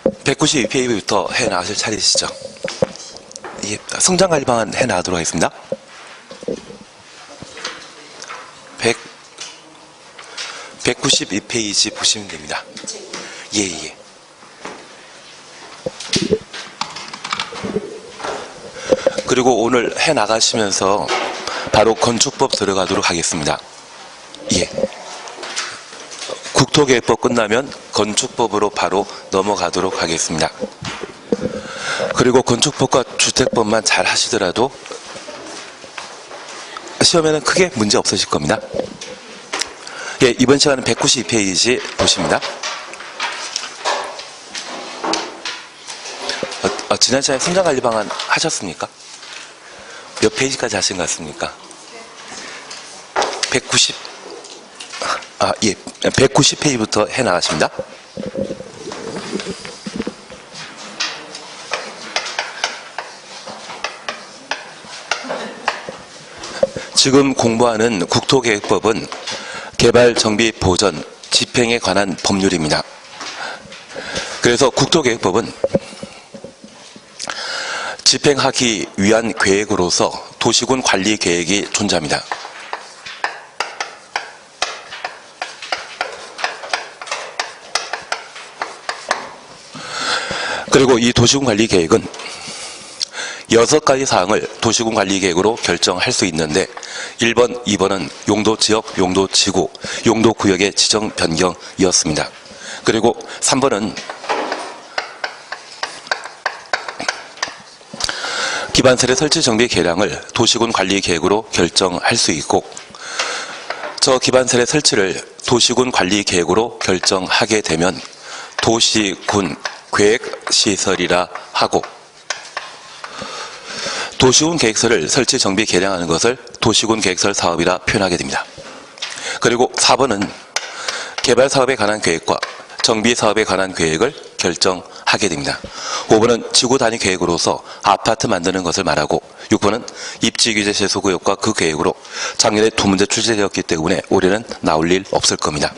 192페이지부터 해나가실 차례시죠. 예, 성장관리 방안 해나가도록 하겠습니다. 192페이지 보시면 됩니다. 예. 그리고 오늘 해나가시면서 바로 건축법 들어가도록 하겠습니다. 예. 국토계획법 끝나면 건축법으로 바로 넘어가도록 하겠습니다. 그리고 건축법과 주택법만 잘 하시더라도 시험에는 크게 문제 없으실 겁니다. 예, 이번 시간은 192페이지 보십니다. 지난 시간에 성장관리 방안 하셨습니까? 몇 페이지까지 하신 것 같습니까? 190페이지부터 해나가십니다. 지금 공부하는 국토계획법은 개발, 정비, 보전, 집행에 관한 법률입니다. 그래서 국토계획법은 집행하기 위한 계획으로서 도시군 관리 계획이 존재합니다. 그리고 이 도시군 관리 계획은 6가지 사항을 도시군 관리 계획으로 결정할 수 있는데 1번, 2번은 용도 지역, 용도 지구, 용도 구역의 지정 변경이었습니다. 그리고 3번은 기반설의 설치 정비 계량을 도시군 관리 계획으로 결정할 수 있고 저 기반설의 설치를 도시군 관리 계획으로 결정하게 되면 도시군 계획시설이라 하고 도시군 계획서를 설치 정비 계량하는 것을 도시군 계획설 사업이라 표현하게 됩니다. 그리고 4번은 개발 사업에 관한 계획과 정비 사업에 관한 계획을 결정하게 됩니다. 5번은 지구 단위 계획으로서 아파트 만드는 것을 말하고 6번은 입지 규제 제소 구역과 그 계획으로 작년에 2문제 출제되었기 때문에 올해는 나올 일 없을 겁니다.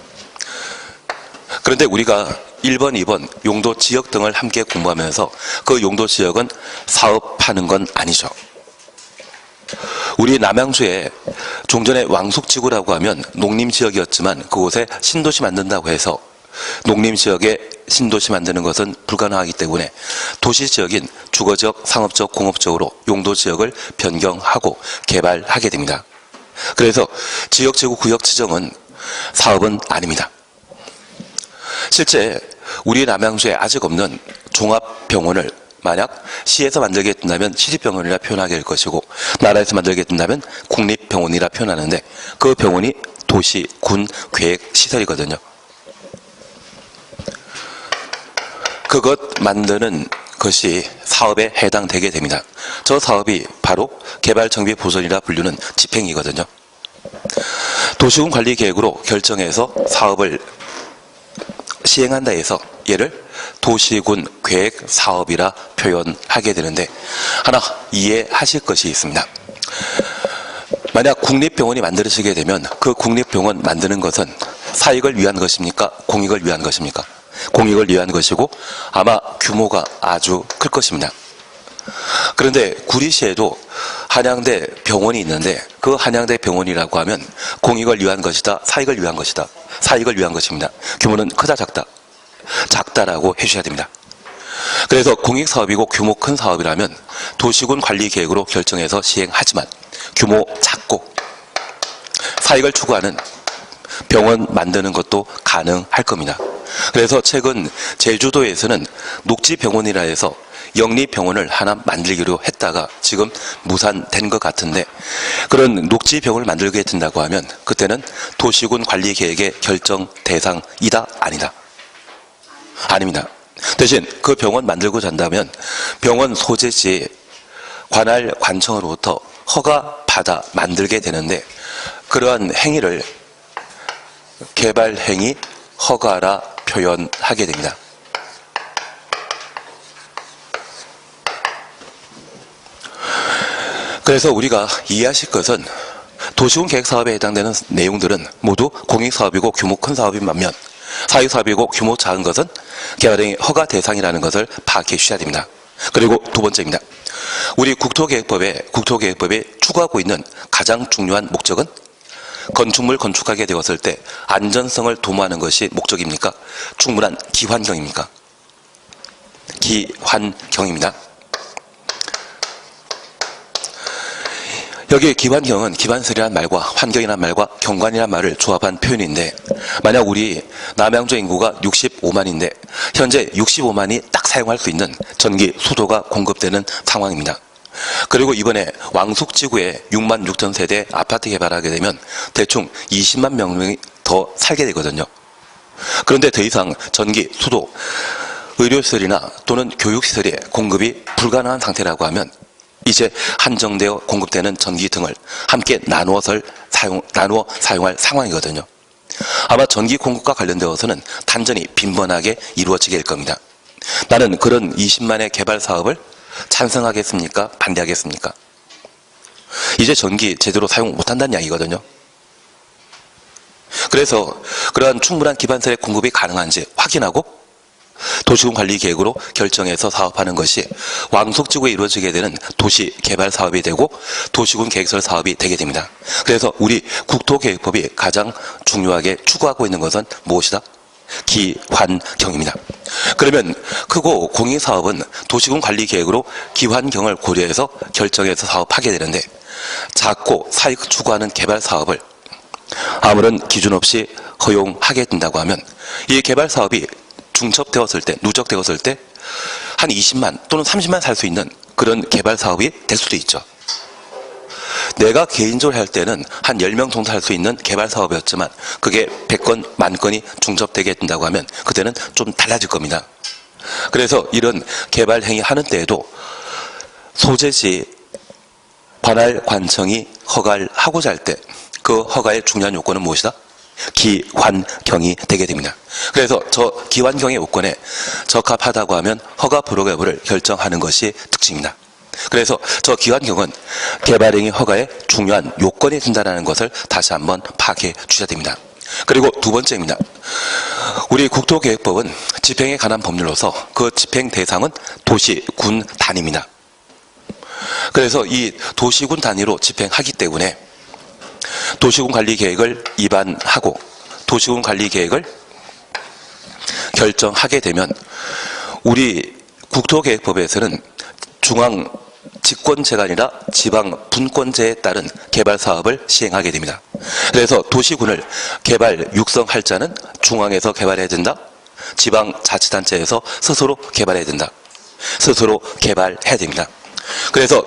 그런데 우리가 1번, 2번 용도 지역 등을 함께 공부하면서 그 용도 지역은 사업하는 건 아니죠. 우리 남양주에 종전에 왕숙지구라고 하면 농림지역이었지만 그곳에 신도시 만든다고 해서 농림지역에 신도시 만드는 것은 불가능하기 때문에 도시지역인 주거지역, 상업지역, 공업지역으로 용도지역을 변경하고 개발하게 됩니다. 그래서 지역지구 구역 지정은 사업은 아닙니다. 실제 우리 남양주에 아직 없는 종합병원을 만약 시에서 만들게 된다면 시립병원이라 표현하게 될 것이고 나라에서 만들게 된다면 국립병원이라 표현하는데 그 병원이 도시, 군, 계획, 시설이거든요. 그것 만드는 것이 사업에 해당되게 됩니다. 저 사업이 바로 개발, 정비, 보전이라 불리는 집행이거든요. 도시군 관리 계획으로 결정해서 사업을 시행한다 해서 얘를 도시군 계획 사업이라 표현하게 되는데 하나 이해하실 것이 있습니다. 만약 국립병원이 만들어지게 되면 그 국립병원 만드는 것은 사익을 위한 것입니까? 공익을 위한 것입니까? 공익을 위한 것이고 아마 규모가 아주 클 것입니다. 그런데 구리시에도 한양대 병원이 있는데 그 한양대 병원이라고 하면 공익을 위한 것이다, 사익을 위한 것이다. 사익을 위한 것입니다. 규모는 크다, 작다? 작다라고 해주셔야 됩니다. 그래서 공익사업이고 규모 큰 사업이라면 도시군 관리 계획으로 결정해서 시행하지만 규모 작고 사익을 추구하는 병원 만드는 것도 가능할 겁니다. 그래서 최근 제주도에서는 녹지병원이라 해서 영리병원을 하나 만들기로 했다가 지금 무산된 것 같은데 그런 녹지병원을 만들게 된다고 하면 그때는 도시군 관리 계획의 결정 대상이다? 아니다? 아닙니다. 대신 그 병원 만들고자 한다면 병원 소재지 관할 관청으로부터 허가 받아 만들게 되는데 그러한 행위를 개발행위 허가라 표현하게 됩니다. 그래서 우리가 이해하실 것은 도시군 계획사업에 해당되는 내용들은 모두 공익사업이고 규모 큰 사업인 반면 사회사업이고 규모 작은 것은 개발행위 허가 대상이라는 것을 파악해 주셔야 됩니다. 그리고 두 번째입니다. 우리 국토계획법에 추구하고 있는 가장 중요한 목적은 건축물 건축하게 되었을 때 안전성을 도모하는 것이 목적입니까? 충분한 기환경입니까? 기환경입니다. 여기 기환경은 기반설이라는 말과 환경이라는 말과 경관이라는 말을 조합한 표현인데, 만약 우리 남양주 인구가 65만인데 현재 65만이 딱 사용할 수 있는 전기, 수도가 공급되는 상황입니다. 그리고 이번에 왕숙지구에 6만 6천 세대 아파트 개발하게 되면 대충 20만 명이 더 살게 되거든요. 그런데 더 이상 전기, 수도, 의료시설이나 또는 교육시설의 공급이 불가능한 상태라고 하면 이제 한정되어 공급되는 전기 등을 함께 나누어 사용할 상황이거든요. 아마 전기 공급과 관련되어서는 단전이 빈번하게 이루어지게 될 겁니다. 나는 그런 20만의 개발 사업을 찬성하겠습니까? 반대하겠습니까? 이제 전기 제대로 사용 못한다는 이야기거든요. 그래서 그러한 충분한 기반설의 공급이 가능한지 확인하고 도시군관리계획으로 결정해서 사업하는 것이 왕숙지구에 이루어지게 되는 도시개발 사업이 되고 도시군 계획설 사업이 되게 됩니다. 그래서 우리 국토계획법이 가장 중요하게 추구하고 있는 것은 무엇이다? 기환경입니다. 그러면 크고 공익사업은 도시군관리계획으로 기환경을 고려해서 결정해서 사업하게 되는데, 작고 사익 추구하는 개발 사업을 아무런 기준 없이 허용하게 된다고 하면 이 개발 사업이 중첩되었을 때, 누적되었을 때 한 20만 또는 30만 살 수 있는 그런 개발 사업이 될 수도 있죠. 내가 개인적으로 할 때는 한 10명 정도 할 수 있는 개발 사업이었지만 그게 100건, 만 건이 중첩되게 된다고 하면 그때는 좀 달라질 겁니다. 그래서 이런 개발 행위 하는 때에도 소재지 관할 관청이 허가를 하고자 할 때 그 허가의 중요한 요건은 무엇이다? 기환경이 되게 됩니다. 그래서 저 기환경의 요건에 적합하다고 하면 허가 불허 여부를 결정하는 것이 특징입니다. 그래서 저 기환경은 개발행위 허가의 중요한 요건이 된다는 것을 다시 한번 파악해 주셔야 됩니다. 그리고 두 번째입니다. 우리 국토계획법은 집행에 관한 법률로서 그 집행 대상은 도시, 군 단위입니다. 그래서 이 도시군 단위로 집행하기 때문에 도시군관리계획을 입안하고 도시군관리계획을 결정하게 되면 우리 국토계획법에서는 중앙 집권제가 아니라 지방 분권제에 따른 개발 사업을 시행하게 됩니다. 그래서 도시군을 개발 육성할 자는 중앙에서 개발해야 된다. 지방 자치단체에서 스스로 개발해야 된다. 스스로 개발해야 됩니다. 그래서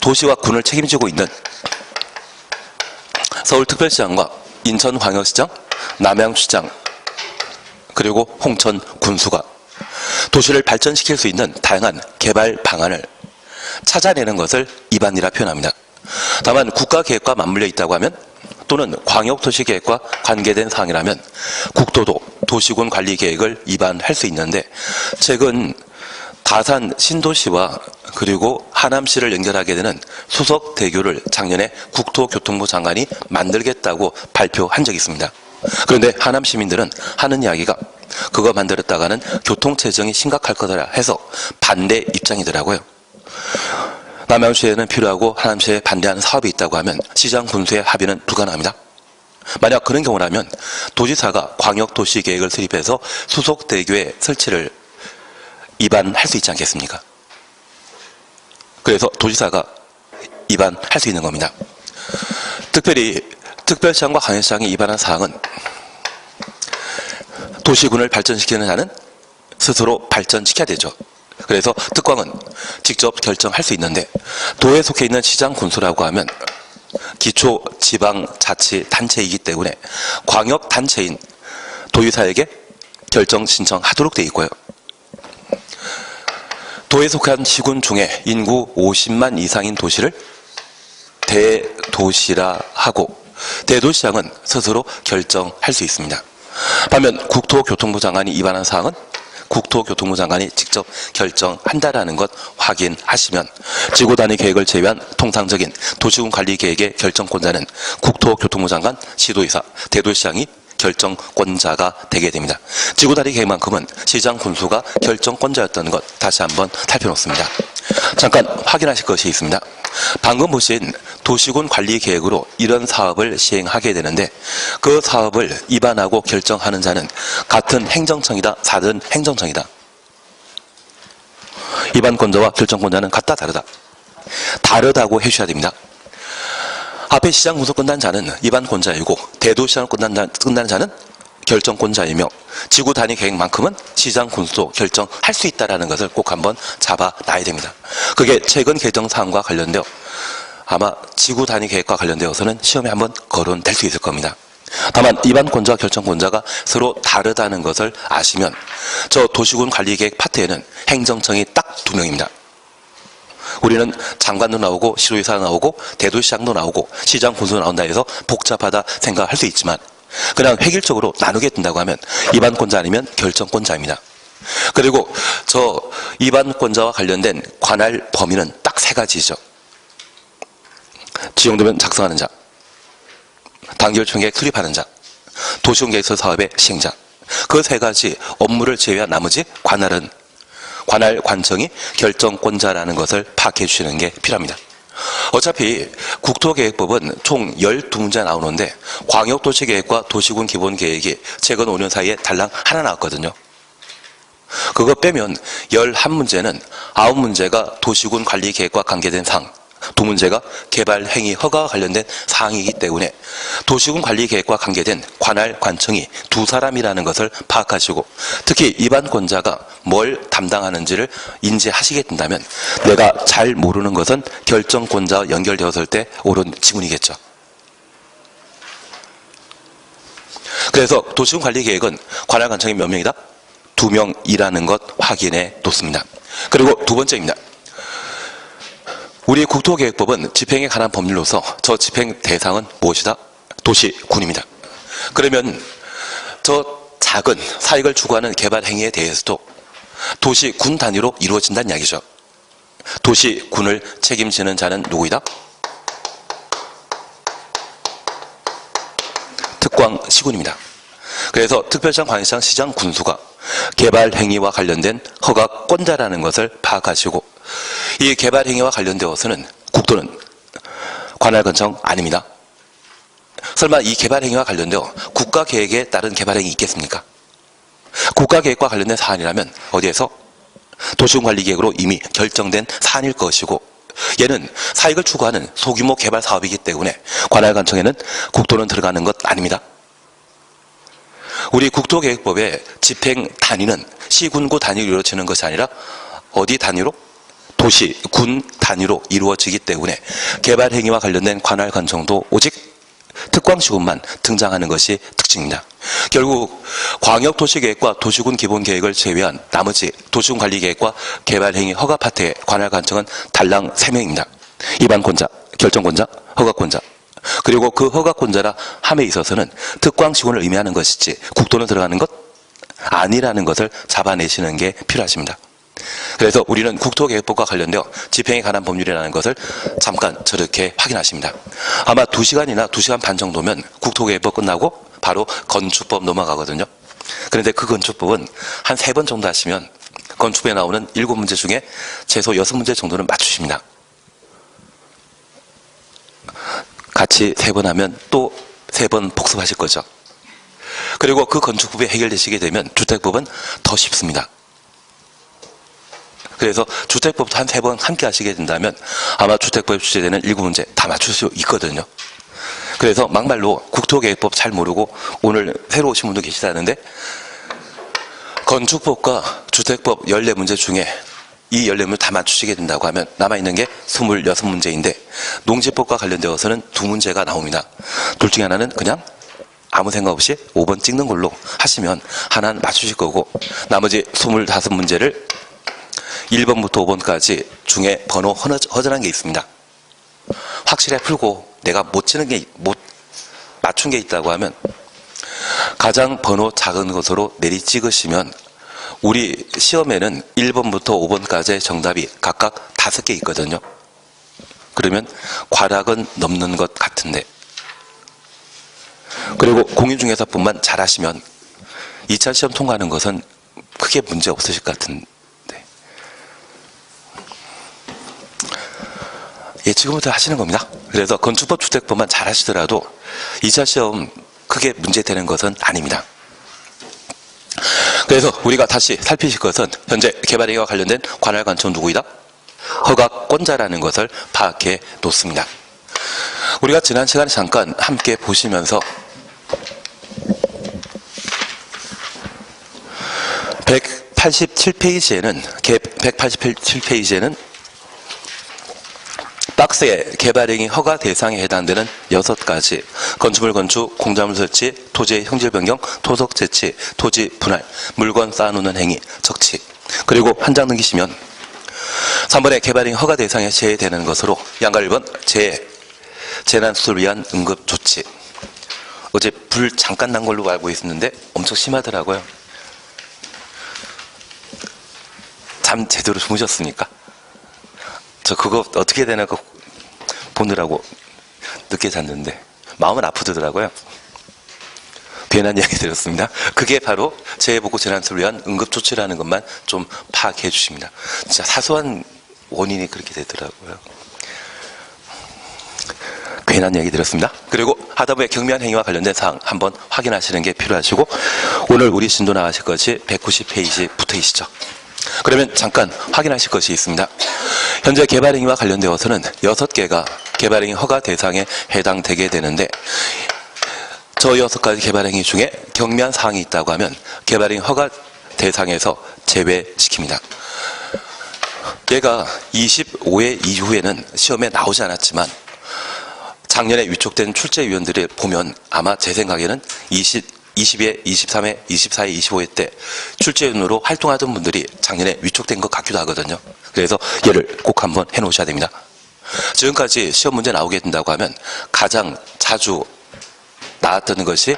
도시와 군을 책임지고 있는 서울특별시장과 인천광역시장, 남양주시장, 그리고 홍천군수가 도시를 발전시킬 수 있는 다양한 개발 방안을 찾아내는 것을 입안이라 표현합니다. 다만 국가계획과 맞물려 있다고 하면 또는 광역도시계획과 관계된 사항이라면 국토도 도시군 관리계획을 입안할 수 있는데, 최근 다산 신도시와 그리고 하남시를 연결하게 되는 수석대교를 작년에 국토교통부 장관이 만들겠다고 발표한 적이 있습니다. 그런데 하남 시민들은 하는 이야기가 그거 만들었다가는 교통체증이 심각할 거다 해서 반대 입장이더라고요. 남양주에는 필요하고 하남시에 반대하는 사업이 있다고 하면 시장 군수의 합의는 불가능합니다. 만약 그런 경우라면 도지사가 광역도시계획을 수립해서 수석대교의 설치를 입안할 수 있지 않겠습니까? 그래서 도지사가 입안할 수 있는 겁니다. 특별히 특별시장과 광역시장이 입안한 사항은 도시군을 발전시키는 자는 스스로 발전시켜야 되죠. 그래서 특광은 직접 결정할 수 있는데, 도에 속해 있는 시장 군수라고 하면 기초 지방 자치 단체이기 때문에 광역 단체인 도의사에게 결정 신청하도록 되어 있고요. 도에 속한 시군 중에 인구 50만 이상인 도시를 대도시라 하고 대도시장은 스스로 결정할 수 있습니다. 반면 국토교통부 장관이 입안한 사항은 국토교통부 장관이 직접 결정한다라는 것 확인하시면 지구단위 계획을 제외한 통상적인 도시군 관리 계획의 결정권자는 국토교통부 장관, 시도의사, 대도시장이 결정권자가 되게 됩니다. 지구다리 계획만큼은 시장 군수가 결정권자였던 것 다시 한번 살펴놓습니다. 잠깐 확인하실 것이 있습니다. 방금 보신 도시군 관리 계획으로 이런 사업을 시행하게 되는데 그 사업을 입안하고 결정하는 자는 같은 행정청이다, 다른 행정청이다. 입안권자와 결정권자는 같다, 다르다. 다르다고 해주셔야 됩니다. 앞에 시장 군수 끝난 자는 입안권자이고 대도시장을 끝난 자는 결정권자이며 지구 단위 계획만큼은 시장 군수도 결정할 수 있다는 것을 꼭 한번 잡아놔야 됩니다. 그게 최근 개정사항과 관련되어 아마 지구 단위 계획과 관련되어서는 시험에 한번 거론될 수 있을 겁니다. 다만 입안권자와 결정권자가 서로 다르다는 것을 아시면 저 도시군 관리계획 파트에는 행정청이 딱 2명입니다. 우리는 장관도 나오고 시도의사도 나오고 대도시장도 나오고 시장 군수도 나온다 해서 복잡하다 생각할 수 있지만 그냥 획일적으로 나누게 된다고 하면 입안권자 아니면 결정권자입니다. 그리고 저 입안권자와 관련된 관할 범위는 딱 3가지죠. 지정되면 작성하는 자, 단결총계획 수립하는 자, 도시군계획서 사업의 시행자. 그 3가지 업무를 제외한 나머지 관할은 관할 관청이 결정권자라는 것을 파악해 주시는 게 필요합니다. 어차피 국토계획법은 총 12문제 나오는데 광역도시계획과 도시군 기본계획이 최근 5년 사이에 달랑 하나 나왔거든요. 그거 빼면 11문제는 9문제가 도시군 관리계획과 관계된 사항, 2문제가 개발행위 허가와 관련된 사항이기 때문에 도시군 관리계획과 관계된 관할 관청이 2사람이라는 것을 파악하시고 특히 입안권자가 뭘 담당하는지를 인지하시게 된다면 내가 잘 모르는 것은 결정권자와 연결되었을 때 옳은 지문이겠죠. 그래서 도시군 관리계획은 관할 관청이 몇 명이다? 2명이라는 것 확인해 놓습니다. 그리고 2번째입니다. 우리 국토계획법은 집행에 관한 법률로서 저 집행 대상은 무엇이다? 도시군입니다. 그러면 저 작은 사익을 추구하는 개발 행위에 대해서도 도시군 단위로 이루어진다는 이야기죠. 도시군을 책임지는 자는 누구이다? 특광시군입니다. 그래서 특별시장, 광역시장, 시장 군수가 개발 행위와 관련된 허가권자라는 것을 파악하시고 이 개발 행위와 관련되어서는 국토는 관할관청 아닙니다. 설마 이 개발 행위와 관련되어 국가계획에 따른 개발 행위 있겠습니까? 국가계획과 관련된 사안이라면 어디에서? 도시군관리계획으로 이미 결정된 사안일 것이고 얘는 사익을 추구하는 소규모 개발 사업이기 때문에 관할관청에는 국토는 들어가는 것 아닙니다. 우리 국토계획법의 집행 단위는 시군구 단위로 이루어지는 것이 아니라 어디 단위로? 도시, 군 단위로 이루어지기 때문에 개발 행위와 관련된 관할 관청도 오직 특광시군만 등장하는 것이 특징입니다. 결국 광역도시계획과 도시군 기본계획을 제외한 나머지 도시군 관리계획과 개발 행위 허가 파트의 관할 관청은 달랑 3명입니다. 입안권자, 결정권자, 허가권자. 그리고 그 허가권자라 함에 있어서는 특광시군을 의미하는 것이지 국토는 들어가는 것 아니라는 것을 잡아내시는 게 필요하십니다. 그래서 우리는 국토계획법과 관련되어 집행에 관한 법률이라는 것을 잠깐 저렇게 확인하십니다. 아마 2시간이나 2시간 반 정도면 국토계획법 끝나고 바로 건축법 넘어가거든요. 그런데 그 건축법은 한 3번 정도 하시면 건축법에 나오는 7문제 중에 최소 6문제 정도는 맞추십니다. 같이 3번 하면 또 3번 복습하실 거죠. 그리고 그 건축법이 해결되시게 되면 주택법은 더 쉽습니다. 그래서 주택법도 한 3번 함께 하시게 된다면 아마 주택법에 출제되는 7문제 다 맞출 수 있거든요. 그래서 막말로 국토계획법 잘 모르고 오늘 새로 오신 분도 계시다는데 건축법과 주택법 14문제 중에 이 14문제 다 맞추시게 된다고 하면 남아있는 게 26문제인데 농지법과 관련되어서는 2문제가 나옵니다. 둘 중에 하나는 그냥 아무 생각 없이 5번 찍는 걸로 하시면 하나는 맞추실 거고 나머지 25문제를 1번부터 5번까지 중에 번호 허전한 게 있습니다. 확실히 풀고 내가 못 맞춘 게 있다고 하면 가장 번호 작은 것으로 내리 찍으시면 우리 시험에는 1번부터 5번까지의 정답이 각각 5개 있거든요. 그러면 과락은 넘는 것 같은데 그리고 공인중개사뿐만 잘하시면 2차 시험 통과하는 것은 크게 문제 없으실 것 같은데. 예, 지금부터 하시는 겁니다. 그래서 건축법 주택법만 잘하시더라도 2차 시험 크게 문제되는 것은 아닙니다. 그래서 우리가 다시 살피실 것은 현재 개발행위와 관련된 관할 관청은 누구이다? 허가권자라는 것을 파악해 놓습니다. 우리가 지난 시간에 잠깐 함께 보시면서 187페이지에는 187페이지에는 박스에 개발행위 허가 대상에 해당되는 6가지 건축물 건축, 공작물 설치, 토지의 형질 변경, 토속 재치, 토지 분할, 물건 쌓아놓는 행위, 적치, 그리고 한 장 넘기시면 3번에 개발행위 허가 대상에 제외되는 것으로 양가 1번 재난수를 위한 응급조치. 어제 불 잠깐 난 걸로 알고 있었는데 엄청 심하더라고요. 잠 제대로 주무셨습니까? 저 그거 어떻게 되나 보느라고 늦게 잤는데 마음은 아프더라고요. 괜한 이야기 드렸습니다. 그게 바로 재해복구 재난수를 위한 응급조치라는 것만 좀 파악해 주십니다. 진짜 사소한 원인이 그렇게 되더라고요. 괜한 이야기 드렸습니다. 그리고 하단부의 경미한 행위와 관련된 사항 한번 확인하시는 게 필요하시고, 오늘 우리 진도 나가실 것이 190페이지 붙어 있시죠. 그러면 잠깐 확인하실 것이 있습니다. 현재 개발행위와 관련되어서는 6개가 개발행위 허가 대상에 해당되게 되는데, 저 6가지 개발행위 중에 경미한 사항이 있다고 하면 개발행위 허가 대상에서 제외시킵니다. 얘가 25회 이후에는 시험에 나오지 않았지만 작년에 위촉된 출제위원들을 보면 아마 제 생각에는 20회, 23회, 24회, 25회 때 출제위원으로 활동하던 분들이 작년에 위촉된 것 같기도 하거든요. 그래서 얘를 꼭 한번 해놓으셔야 됩니다. 지금까지 시험 문제 나오게 된다고 하면 가장 자주 나왔던 것이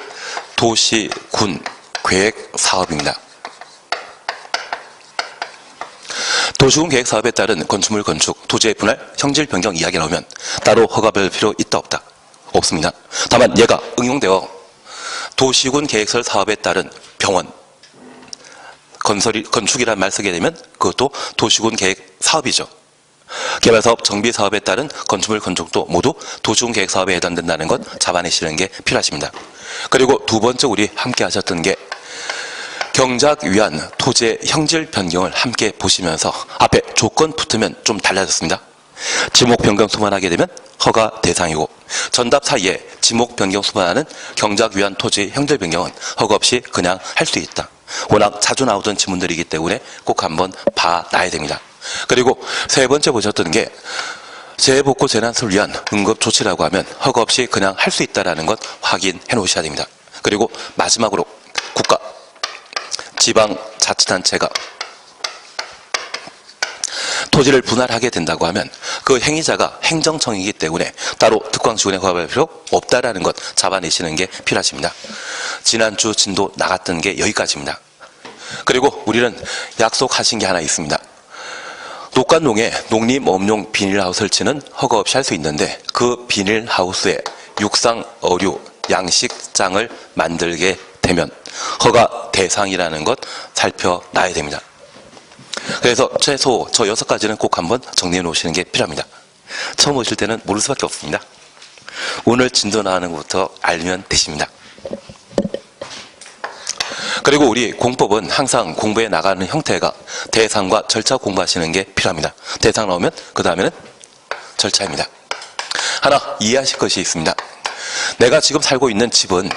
도시, 군, 계획 사업입니다. 도시군 계획 사업에 따른 건축물 건축, 토지의 분할, 형질 변경 이야기 나오면 따로 허가받을 필요 있다 없다? 없습니다. 다만 얘가 응용되어 도시군 계획설 사업에 따른 병원, 건축이란 말 쓰게 되면 그것도 도시군 계획 사업이죠. 개발사업, 정비사업에 따른 건축물 건축도 모두 도시군 계획 사업에 해당된다는 것 잡아내시는 게 필요하십니다. 그리고 두 번째 우리 함께 하셨던 게 경작 위한 토지의 형질 변경을 함께 보시면서 앞에 조건 붙으면 좀 달라졌습니다. 지목 변경 수반하게 되면 허가 대상이고, 전답 사이에 지목 변경 수반하는 경작 위한 토지 형질 변경은 허가 없이 그냥 할 수 있다. 워낙 자주 나오던 지문들이기 때문에 꼭 한번 봐놔야 됩니다. 그리고 세 번째 보셨던 게 재해복구 재난수를 위한 응급조치라고 하면 허가 없이 그냥 할 수 있다는 것 확인해 놓으셔야 됩니다. 그리고 마지막으로 국가, 지방자치단체가 토지를 분할하게 된다고 하면 그 행위자가 행정청이기 때문에 따로 특광시군에 허가할 필요 없다라는 것 잡아내시는 게 필요하십니다. 지난주 진도 나갔던 게 여기까지입니다. 그리고 우리는 약속하신 게 하나 있습니다. 녹간동에 농림업용 비닐하우스 설치는 허가 없이 할 수 있는데 그 비닐하우스에 육상, 어류, 양식장을 만들게 되면 허가 대상이라는 것 살펴놔야 됩니다. 그래서 최소 저 6가지는 꼭 한번 정리해 놓으시는 게 필요합니다. 처음 오실 때는 모를 수밖에 없습니다. 오늘 진도 나가는 것부터 알면 되십니다. 그리고 우리 공법은 항상 공부해 나가는 형태가 대상과 절차 공부하시는 게 필요합니다. 대상 나오면 그 다음에는 절차입니다. 하나 이해하실 것이 있습니다. 내가 지금 살고 있는 집은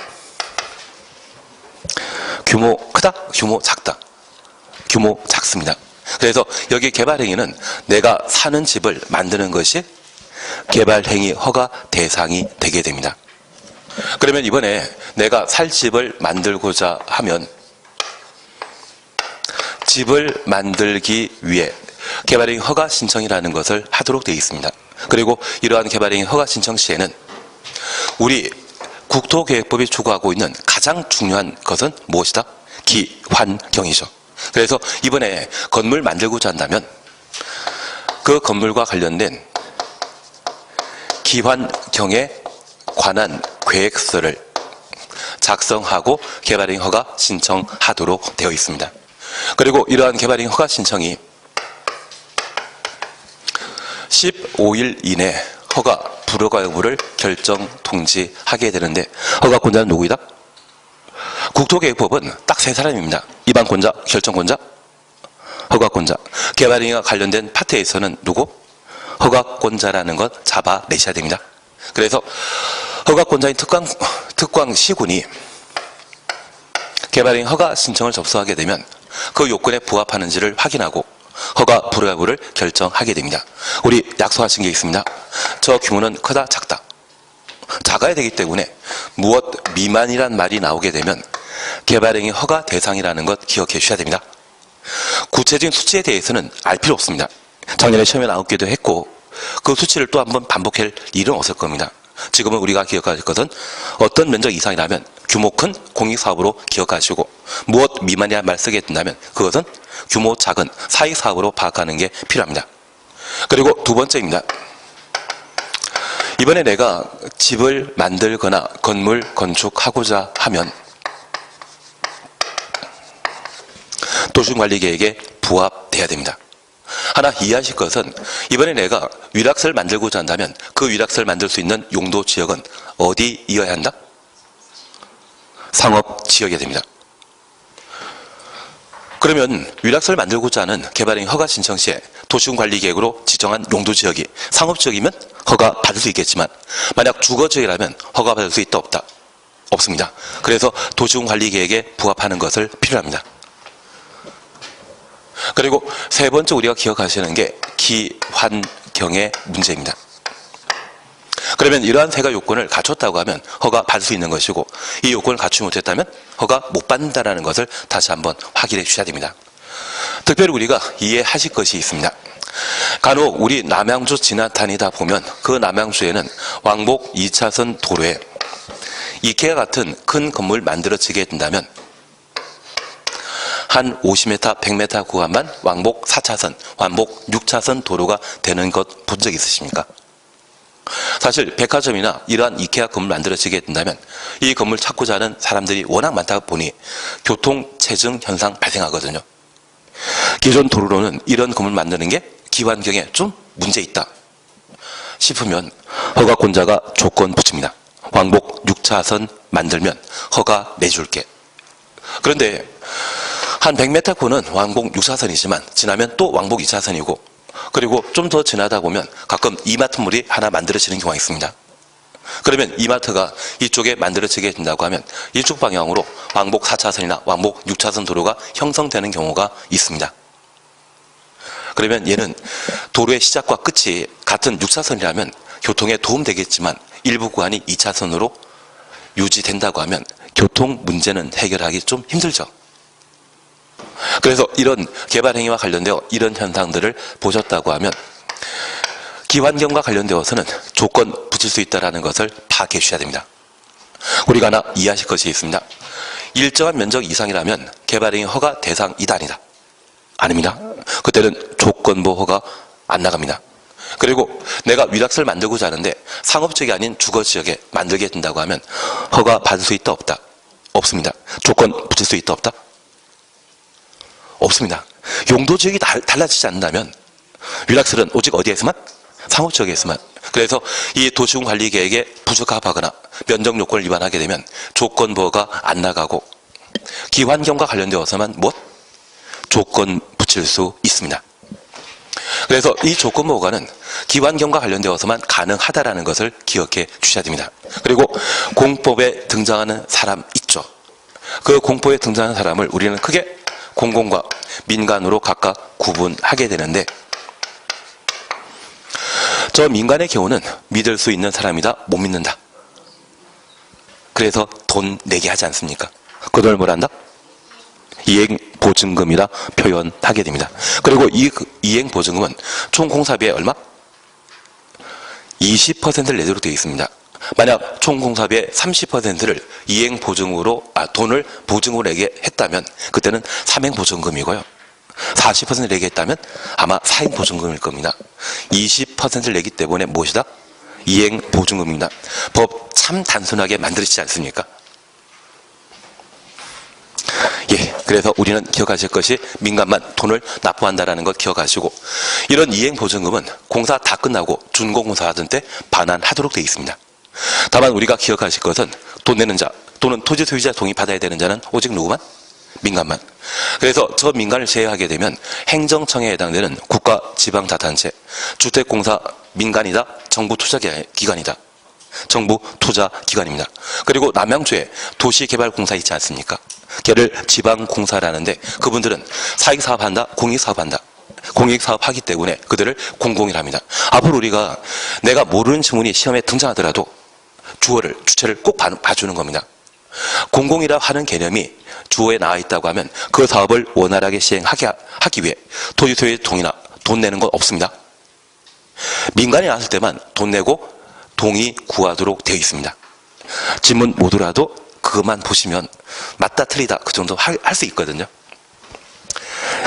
규모 크다? 규모 작다? 규모 작습니다. 그래서 여기 개발행위는 내가 사는 집을 만드는 것이 개발행위 허가 대상이 되게 됩니다. 그러면 이번에 내가 살 집을 만들고자 하면 집을 만들기 위해 개발행위 허가 신청이라는 것을 하도록 되어 있습니다. 그리고 이러한 개발행위 허가 신청 시에는 우리 국토계획법이 추구하고 있는 가장 중요한 것은 무엇이다? 기환경이죠. 그래서 이번에 건물 만들고자 한다면 그 건물과 관련된 기환경에 관한 계획서를 작성하고 개발행위 허가 신청하도록 되어 있습니다. 그리고 이러한 개발행위 허가 신청이 15일 이내 허가 불허가 여부를 결정 통지하게 되는데, 허가권자는 누구이다? 국토계획법은 딱 세 사람입니다. 입안권자, 결정권자, 허가권자. 개발행위와 관련된 파트에서는 누구? 허가권자라는 것 잡아내셔야 됩니다. 그래서 허가권자인 특광 시군이 개발행위 허가 신청을 접수하게 되면 그 요건에 부합하는지를 확인하고 허가 불허 여부를 결정하게 됩니다. 우리 약속하신 게 있습니다. 저 규모는 크다, 작다. 작아야 되기 때문에 무엇 미만이란 말이 나오게 되면 개발행위 허가 대상이라는 것 기억해 주셔야 됩니다. 구체적인 수치에 대해서는 알 필요 없습니다. 작년에 시험에 나오기도 했고 그 수치를 또 한번 반복할 일은 없을 겁니다. 지금은 우리가 기억할 것은 어떤 면적 이상이라면 규모 큰 공익사업으로 기억하시고, 무엇 미만이란 말 쓰게 된다면 그것은 규모 작은 사익사업으로 파악하는 게 필요합니다. 그리고 두 번째입니다. 이번에 내가 집을 만들거나 건물 건축하고자 하면 도시관리계획에 부합돼야 됩니다. 하나 이해하실 것은, 이번에 내가 위락설을 만들고자 한다면 그 위락설을 만들 수 있는 용도 지역은 어디이어야 한다? 상업지역이어야 됩니다. 그러면 위락설을 만들고자 하는 개발행위 허가 신청 시에 도시군관리계획으로 지정한 용도지역이 상업지역이면 허가 받을 수 있겠지만, 만약 주거지역이라면 허가 받을 수 있다, 없다? 없습니다. 그래서 도시군관리계획에 부합하는 것을 필요합니다. 그리고 세 번째 우리가 기억하시는 게 기환경의 문제입니다. 그러면 이러한 세 가지 요건을 갖췄다고 하면 허가 받을 수 있는 것이고, 이 요건을 갖추지 못했다면 허가 못 받는다는 것을 다시 한번 확인해 주셔야 됩니다. 특별히 우리가 이해하실 것이 있습니다. 간혹 우리 남양주 지나다니다 보면 그 남양주에는 왕복 2차선 도로에 이케아 같은 큰 건물 만들어지게 된다면 한 50m, 100m 구간만 왕복 4차선, 왕복 6차선 도로가 되는 것 본 적 있으십니까? 사실 백화점이나 이러한 이케아 건물 만들어지게 된다면 이 건물 찾고자 하는 사람들이 워낙 많다 보니 교통체증 현상 발생하거든요. 기존 도로로는 이런 건물 만드는 게 기환경에 좀 문제 있다 싶으면 허가권자가 조건 붙입니다. 왕복 6차선 만들면 허가 내줄게. 그런데 한 100m권은 왕복 6차선이지만 지나면 또 왕복 2차선이고, 그리고 좀 더 지나다 보면 가끔 이마트물이 하나 만들어지는 경우가 있습니다. 그러면 이마트가 이쪽에 만들어지게 된다고 하면 이쪽 방향으로 왕복 4차선이나 왕복 6차선 도로가 형성되는 경우가 있습니다. 그러면 얘는 도로의 시작과 끝이 같은 6차선이라면 교통에 도움되겠지만 일부 구간이 2차선으로 유지된다고 하면 교통 문제는 해결하기 좀 힘들죠. 그래서 이런 개발행위와 관련되어 이런 현상들을 보셨다고 하면 기환경과 관련되어서는 조건 붙일 수 있다는 것을 파악해 주셔야 됩니다. 우리가 하나 이해하실 것이 있습니다. 일정한 면적 이상이라면 개발행위 허가 대상이다, 아니다? 아닙니다. 그때는 조건부 허가 안 나갑니다. 그리고 내가 위락설을 만들고자 하는데 상업지역이 아닌 주거지역에 만들게 된다고 하면 허가 받을 수 있다, 없다? 없습니다. 조건 붙일 수 있다, 없다? 없습니다. 용도지역이 달라지지 않는다면 위락설은 오직 어디에서만? 상업지역에서만. 그래서 이 도시군관리계획에 부적합하거나 면적 요건을 위반하게 되면 조건부호가 안 나가고 기환경과 관련되어서만 무엇? 조건 붙일 수 있습니다. 그래서 이 조건부호가는 기환경과 관련되어서만 가능하다라는 것을 기억해 주셔야 됩니다. 그리고 공법에 등장하는 사람 있죠. 그 공법에 등장하는 사람을 우리는 크게 공공과 민간으로 각각 구분하게 되는데, 저 민간의 경우는 믿을 수 있는 사람이다, 못 믿는다. 그래서 돈 내게 하지 않습니까? 그 돈을 뭘 한다? 이행보증금이라 표현하게 됩니다. 그리고 이 이행보증금은 총 공사비의 얼마? 20%를 내도록 되어 있습니다. 만약 총 공사비의 30%를 돈을 보증으로 내게 했다면 그때는 삼행보증금이고요. 40% 내게 했다면 아마 사행보증금일 겁니다. 20%를 내기 때문에 무엇이다? 이행보증금입니다. 법 참 단순하게 만들어지지 않습니까? 예, 그래서 우리는 기억하실 것이 민간만 돈을 납부한다라는 것 기억하시고, 이런 이행보증금은 공사 다 끝나고 준공사 하던 때 반환하도록 되어 있습니다. 다만 우리가 기억하실 것은 돈 내는 자 또는 토지 소유자 동의 받아야 되는 자는 오직 누구만? 민간만. 그래서 저 민간을 제외하게 되면 행정청에 해당되는 국가 지방자치단체, 주택공사 민간이다, 정부 투자기관이다. 정부 투자기관입니다. 그리고 남양주에 도시개발공사 있지 않습니까? 걔를 지방공사라는데 그분들은 사익사업한다, 공익사업한다. 공익사업하기 때문에 그들을 공공이랍니다. 앞으로 우리가 내가 모르는 지문이 시험에 등장하더라도 주어를, 주체를 꼭 봐주는 겁니다. 공공이라 하는 개념이 주어에 나와 있다고 하면 그 사업을 원활하게 시행하기 위해 토지 소유의 동의나 돈 내는 건 없습니다. 민간이 나왔을 때만 돈 내고 동의 구하도록 되어 있습니다. 지문 모두라도 그것만 보시면 맞다 틀리다 그 정도 할 수 있거든요.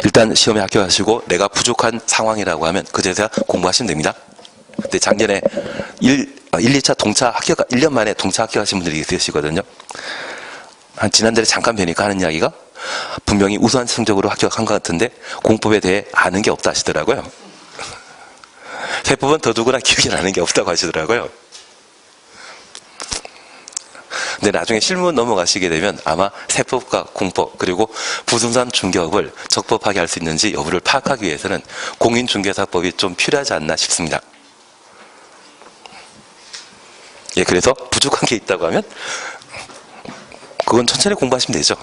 일단 시험에 합격하시고 내가 부족한 상황이라고 하면 그제서야 공부하시면 됩니다. 근데 작년에 2차 동차 합격, 1년 만에 동차 합격하신 분들이 있으시거든요. 지난달에 잠깐 뵈니까 하는 이야기가 분명히 우수한 성적으로 합격한 것 같은데 공법에 대해 아는 게 없다 하시더라고요. 세법은 더 누구나 기억이 나는 게 없다고 하시더라고요. 근데 나중에 실무 넘어가시게 되면 아마 세법과 공법 그리고 부동산 중개업을 적법하게 할 수 있는지 여부를 파악하기 위해서는 공인중개사법이 좀 필요하지 않나 싶습니다. 예, 그래서 부족한 게 있다고 하면 그건 천천히 공부하시면 되죠.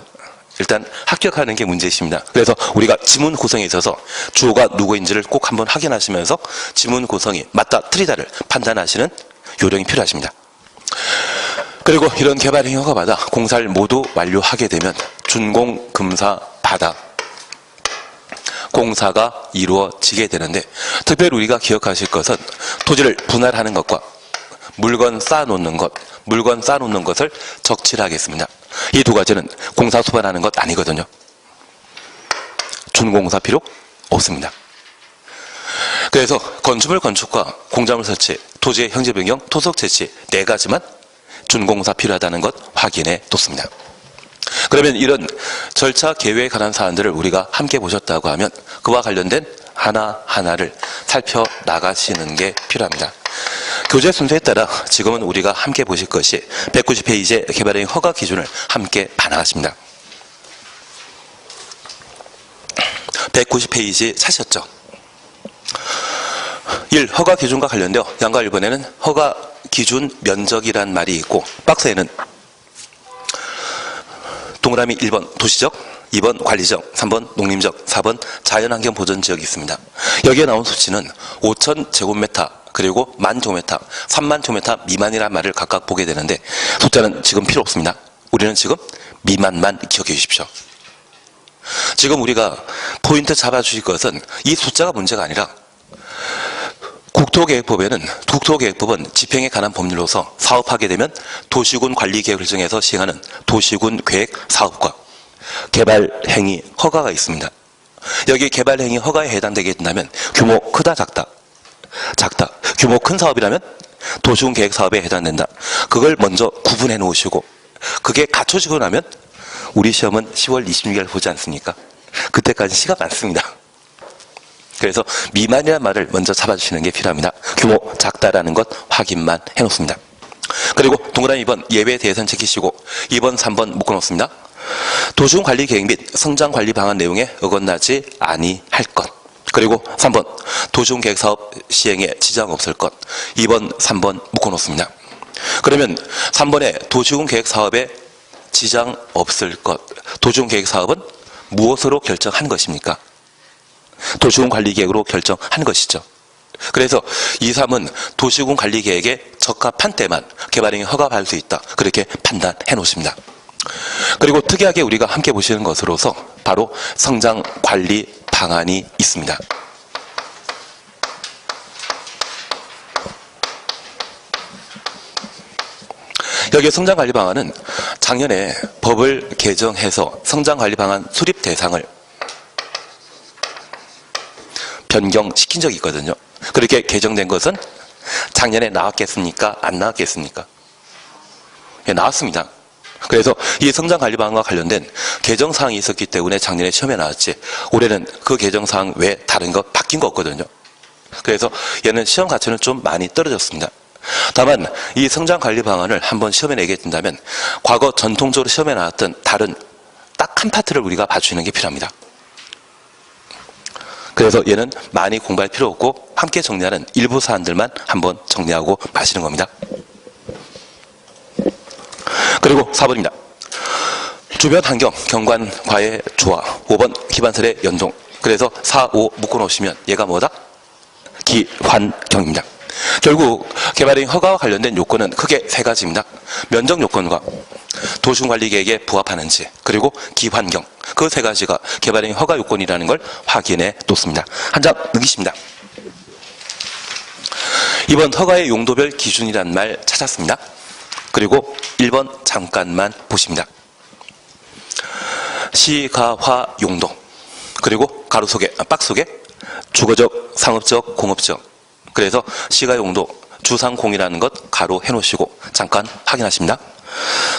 일단 합격하는 게 문제이십니다. 그래서 우리가 지문 구성에 있어서 주어가 누구인지를 꼭 한번 확인하시면서 지문 구성이 맞다 틀리다를 판단하시는 요령이 필요하십니다. 그리고 이런 개발행위 허가받아 공사를 모두 완료하게 되면 준공금사 받아 공사가 이루어지게 되는데, 특별히 우리가 기억하실 것은 토지를 분할하는 것과 물건 쌓아놓는 것을 적칠하겠습니다. 이 두 가지는 공사 수반하는 것 아니거든요. 준공사 필요 없습니다. 그래서 건축물 건축과 공작물 설치, 토지의 형질 변경, 토속 채취 네 가지만 준공사 필요하다는 것 확인해 뒀습니다. 그러면 이런 절차 계획에 관한 사안들을 우리가 함께 보셨다고 하면 그와 관련된 하나하나를 살펴나가시는 게 필요합니다. 교재 순서에 따라 지금은 우리가 함께 보실 것이 190페이지의 개발행위 허가 기준을 함께 반영하십니다. 190페이지 찾으셨죠? 1. 허가 기준과 관련되어 양과 1번에는 허가 기준 면적이란 말이 있고 박스에는 동그라미 1번 도시적, 2번 관리적, 3번 농림적, 4번 자연환경 보전지역이 있습니다. 여기에 나온 수치는 5,000제곱미터 그리고 10,000제곱미터, 30,000제곱미터 미만이라는 말을 각각 보게 되는데 숫자는 지금 필요 없습니다. 우리는 지금 미만만 기억해 주십시오. 지금 우리가 포인트 잡아주실 것은 이 숫자가 문제가 아니라 국토계획법은 집행에 관한 법률로서 사업하게 되면 도시군 관리계획을 정해서 시행하는 도시군 계획 사업과 개발행위 허가가 있습니다. 여기 개발행위 허가에 해당되게 된다면 규모 크다 작다. 규모 큰 사업이라면 도시군 계획 사업에 해당된다. 그걸 먼저 구분해 놓으시고 그게 갖춰지고 나면 우리 시험은 10월 26일 보지 않습니까? 그때까지 시간 많습니다. 그래서 미만이라는 말을 먼저 잡아주시는 게 필요합니다. 규모 작다라는 것 확인만 해놓습니다. 그리고 동그라미 2번 예외 대선 지키시고 2번, 3번 묶어놓습니다. 도시군 관리 계획 및 성장 관리 방안 내용에 어긋나지 아니할 것. 그리고 3번 도시군 계획 사업 시행에 지장 없을 것. 2번, 3번 묶어놓습니다. 그러면 3번에 도시군 계획 사업에 지장 없을 것. 도시군 계획 사업은 무엇으로 결정한 것입니까? 도시군 관리계획으로 결정한 것이죠. 그래서 2, 3은 도시군 관리계획에 적합한 때만 개발행위 허가받을 수 있다. 그렇게 판단해 놓습니다. 그리고 특이하게 우리가 함께 보시는 것으로서 바로 성장관리 방안이 있습니다. 여기에 성장관리 방안은 작년에 법을 개정해서 성장관리 방안 수립 대상을 변경시킨 적이 있거든요. 그렇게 개정된 것은 작년에 나왔겠습니까? 안 나왔겠습니까? 예, 나왔습니다. 그래서 이 성장관리방안과 관련된 개정사항이 있었기 때문에 작년에 시험에 나왔지, 올해는 그 개정사항 외에 다른 거 바뀐 거 없거든요. 그래서 얘는 시험 가치는 좀 많이 떨어졌습니다. 다만 이 성장관리방안을 한번 시험에 내게 된다면 과거 전통적으로 시험에 나왔던 다른 딱 한 파트를 우리가 봐주는 게 필요합니다. 그래서 얘는 많이 공부할 필요 없고 함께 정리하는 일부 사안들만 한번 정리하고 마시는 겁니다. 그리고 4번입니다. 주변 환경, 경관, 과의 조화. 5번 기반설의 연동. 그래서 4, 5 묶어놓으시면 얘가 뭐다? 기환경입니다. 결국 개발행 허가와 관련된 요건은 크게 세 가지입니다. 면적 요건과 도시군관리계획에 부합하는지, 그리고 기환경. 그 세 가지가 개발행 허가 요건이라는 걸 확인해 놓습니다. 한 장 넘기십니다. 이번 허가의 용도별 기준이란 말 찾았습니다. 그리고 1번 잠깐만 보십니다. 시가화 용도. 그리고 가로 속에, 박스 속에 주거적, 상업적, 공업적. 그래서 시가 용도, 주상공이라는 것 가로 해놓으시고 잠깐 확인하십니다.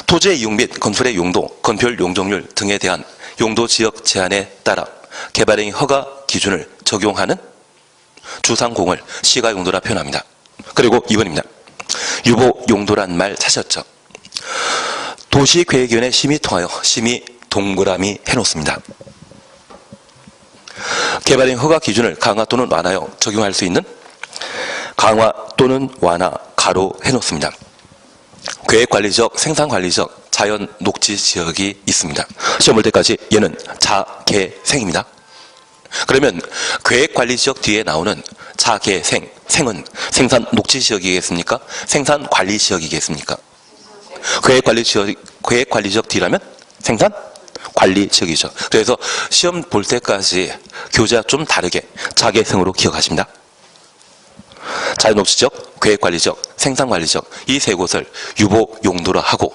토지의 이용 및 건설의 용도, 건폐율 용적률 등에 대한 용도 지역 제한에 따라 개발행위 허가 기준을 적용하는 주상공을 시가 용도라 표현합니다. 그리고 2번입니다. 유보 용도란 말 찾으셨죠? 도시계획위원회 심의 통하여 심의 동그라미 해놓습니다. 개발행 허가 기준을 강화 또는 완화하여 적용할 수 있는 강화 또는 완화 가로 해놓습니다. 계획관리적, 생산관리적, 자연 녹지 지역이 있습니다. 시험 볼 때까지 얘는 자개생입니다. 그러면 계획관리지역 뒤에 나오는 자개생, 생은 생산 녹지지역이겠습니까? 생산관리지역이겠습니까? 계획관리지역 뒤라면 생산관리지역이죠. 그래서 시험 볼 때까지 교재와 좀 다르게 자개생으로 기억하십니다. 자연녹지지역, 계획관리지역, 생산관리지역 이 세 곳을 유보 용도로 하고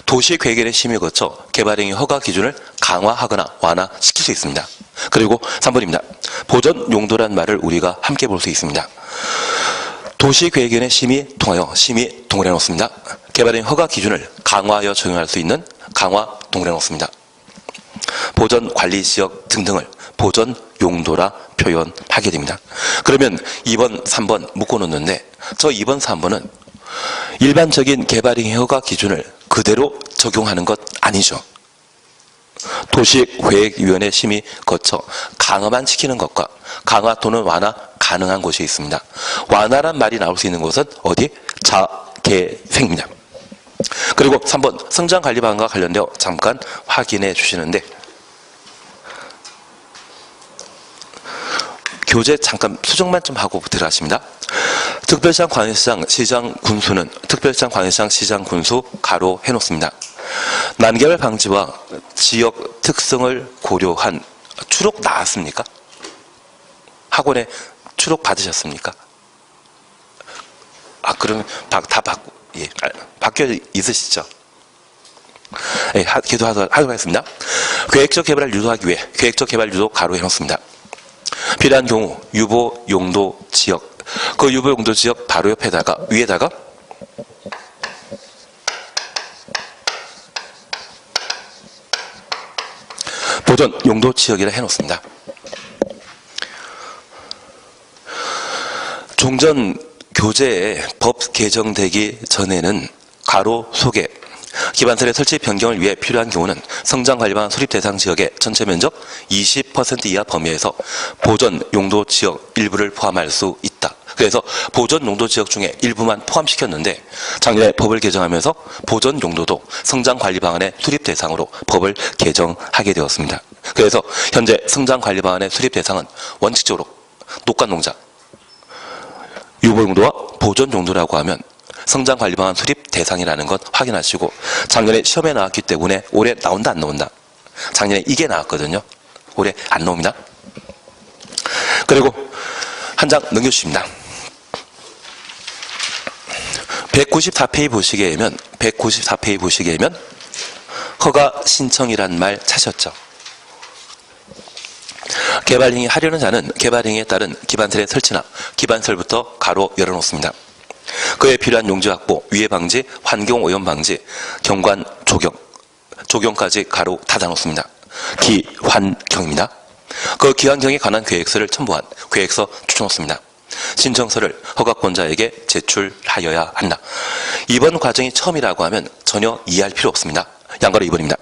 도시계획위원회 심의 거쳐 개발행위 허가 기준을 강화하거나 완화시킬 수 있습니다. 그리고 3번입니다. 보전 용도란 말을 우리가 함께 볼 수 있습니다. 도시계획위원회 심의 통하여 심의 동그래 놓습니다. 개발행위 허가 기준을 강화하여 적용할 수 있는 강화 동그래 놓습니다. 보전 관리지역 등등을 보전 용도라 표현하게 됩니다. 그러면 2번, 3번 묶어놓는데 저 2번, 3번은 일반적인 개발행위 허가 기준을 그대로 적용하는 것 아니죠. 도시계획위원회 심의 거쳐 강화만 시키는 것과 강화 또는 완화 가능한 곳이 있습니다. 완화란 말이 나올 수 있는 곳은 어디? 자개생입니다. 그리고 3번 성장관리방안과 관련되어 잠깐 확인해 주시는데 교재 잠깐 수정만 좀 하고 들어가십니다. 특별시장, 광역시장, 시장 군수는 특별시장, 광역시장, 시장 군수 가로 해놓습니다. 난개발 방지와 지역 특성을 고려한 추록 나왔습니까? 학원에 추록 받으셨습니까? 아, 그러면 다 바뀌어 있으시죠? 예, 기도하도록 하겠습니다. 계획적 개발을 유도하기 위해 계획적 개발 유도 가로 해놓습니다. 필요한 경우 유보 용도 지역, 그 유보 용도 지역 바로 옆에다가 위에다가 보전 용도 지역이라 해놓습니다. 종전 교재에 법 개정되기 전에는 가로 속에 기반설의 설치 변경을 위해 필요한 경우는 성장관리방안 수립 대상 지역의 전체 면적 20% 이하 범위에서 보전 용도 지역 일부를 포함할 수 있다. 그래서 보전 용도 지역 중에 일부만 포함시켰는데 작년에 법을 개정하면서 보전 용도도 성장관리방안의 수립 대상으로 법을 개정하게 되었습니다. 그래서 현재 성장관리방안의 수립 대상은 원칙적으로 녹간농장, 유보용도와 보전용도라고 하면 성장관리방안 수립 대상이라는 것 확인하시고 작년에 시험에 나왔기 때문에 올해 나온다 안 나온다? 작년에 이게 나왔거든요. 올해 안 나옵니다. 그리고 한 장 넘겨주십니다. 194페이지 보시게 되면 허가 신청이란 말 찾으셨죠? 개발행위 하려는 자는 개발행위에 따른 기반설의 설치나 기반설부터 가로 열어놓습니다. 그에 필요한 용지 확보, 위해 방지, 환경오염 방지, 경관 조경, 조경까지 가로 닫아놓습니다. 기환경입니다. 그 기환경에 관한 계획서를 첨부한 계획서 추천서입니다. 신청서를 허가권자에게 제출하여야 한다. 이번 과정이 처음이라고 하면 전혀 이해할 필요 없습니다. 양가로 2번입니다.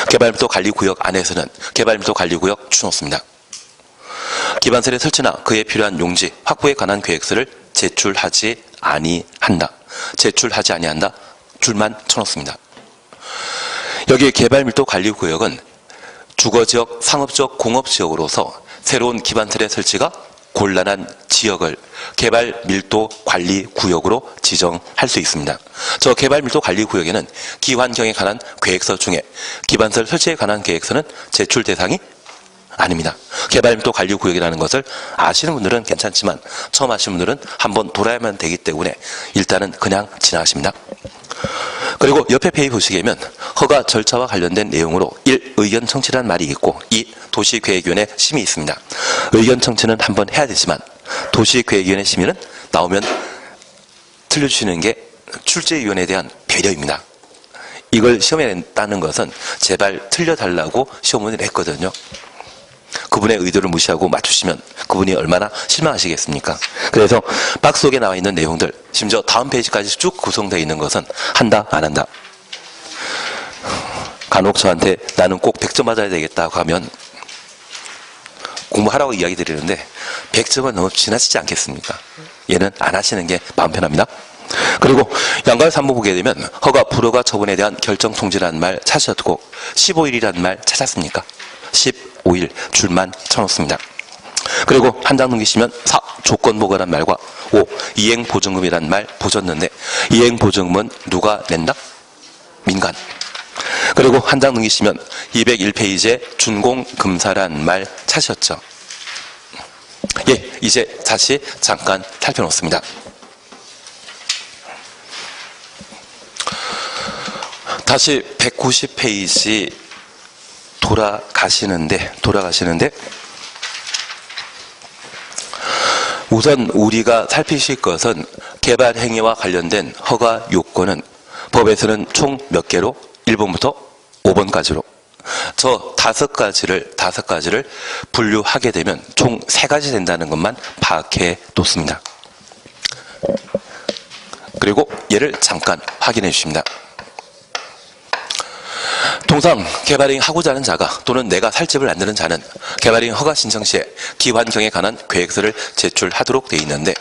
개발밀도 관리구역 안에서는 개발밀도 관리구역 추천서입니다. 기반설의 설치나 그에 필요한 용지, 확보에 관한 계획서를 제출하지 아니한다. 제출하지 아니한다. 줄만 쳐놓습니다. 여기 개발밀도 관리구역은 주거지역, 상업지역, 공업지역으로서 새로운 기반설의 설치가 곤란한 지역을 개발밀도 관리구역으로 지정할 수 있습니다. 저 개발밀도 관리구역에는 기환경에 관한 계획서 중에 기반설 설치에 관한 계획서는 제출 대상이 아닙니다. 개발밀도 관리구역이라는 것을 아시는 분들은 괜찮지만 처음 아시는 분들은 한번 돌아야만 되기 때문에 일단은 그냥 지나가십니다. 그리고 옆에 페이지 보시게 되면 허가 절차와 관련된 내용으로 1. 의견 청취라는 말이 있고 2. 도시계획위원회 심의 있습니다. 의견 청취는 한번 해야 되지만 도시계획위원회 심의는 나오면 틀려주시는 게 출제위원회에 대한 배려입니다. 이걸 시험에 낸다는 것은 제발 틀려달라고 시험원을 냈거든요. 그분의 의도를 무시하고 맞추시면 그분이 얼마나 실망하시겠습니까? 그래서 박스 속에 나와 있는 내용들, 심지어 다음 페이지까지 쭉 구성되어 있는 것은 한다, 안 한다. 간혹 저한테 나는 꼭 100점 맞아야 되겠다고 하면 공부하라고 이야기 드리는데 100점은 너무 지나치지 않겠습니까? 얘는 안 하시는 게 마음 편합니다. 그리고 양가를 3부 보게 되면 허가 불허가 처분에 대한 결정 통지라는 말 찾으셨고 15일이라는 말 찾았습니까? 15일 줄만 쳐놓습니다. 그리고 한 장 넘기시면 4. 조건보고란 말과 5. 이행보증금이란 말 보셨는데 이행보증금은 누가 낸다? 민간. 그리고 한 장 넘기시면 201페이지에 준공금사란 말 찾으셨죠? 예, 이제 다시 잠깐 살펴놓습니다. 다시 190페이지 돌아가시는데 우선 우리가 살피실 것은 개발 행위와 관련된 허가 요건은 법에서는 총 몇 개로? 1번부터 5번까지로. 저 5가지를 분류하게 되면 총 3가지 된다는 것만 파악해 놓습니다. 그리고 얘를 잠깐 확인해 주십니다. 통상 개발행위 하고자 하는 자가 또는 내가 살 집을 만드는 자는 개발행위 허가 신청 시에 기환경에 관한 계획서를 제출하도록 되어 있는데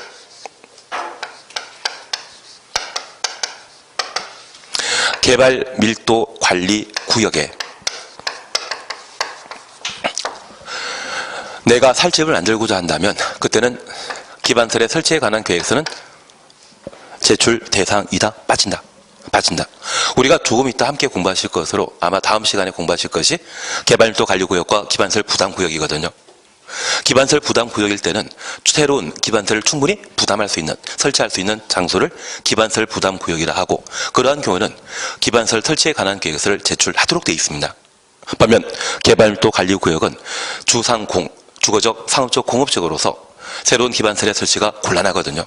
개발 밀도 관리 구역에 내가 살 집을 만들고자 한다면 그때는 기반설의 설치에 관한 계획서는 제출 대상이다. 빠진다. 우리가 조금 이따 함께 공부하실 것으로 아마 다음 시간에 공부하실 것이 개발밀도 관리구역과 기반설 부담구역이거든요. 기반설 부담구역일 때는 새로운 기반설을 충분히 부담할 수 있는, 설치할 수 있는 장소를 기반설 부담구역이라 하고 그러한 경우는 기반설 설치에 관한 계획서를 제출하도록 되어 있습니다. 반면 개발밀도 관리구역은 주상공, 주거적, 상업적, 공업적으로서 새로운 기반설의 설치가 곤란하거든요.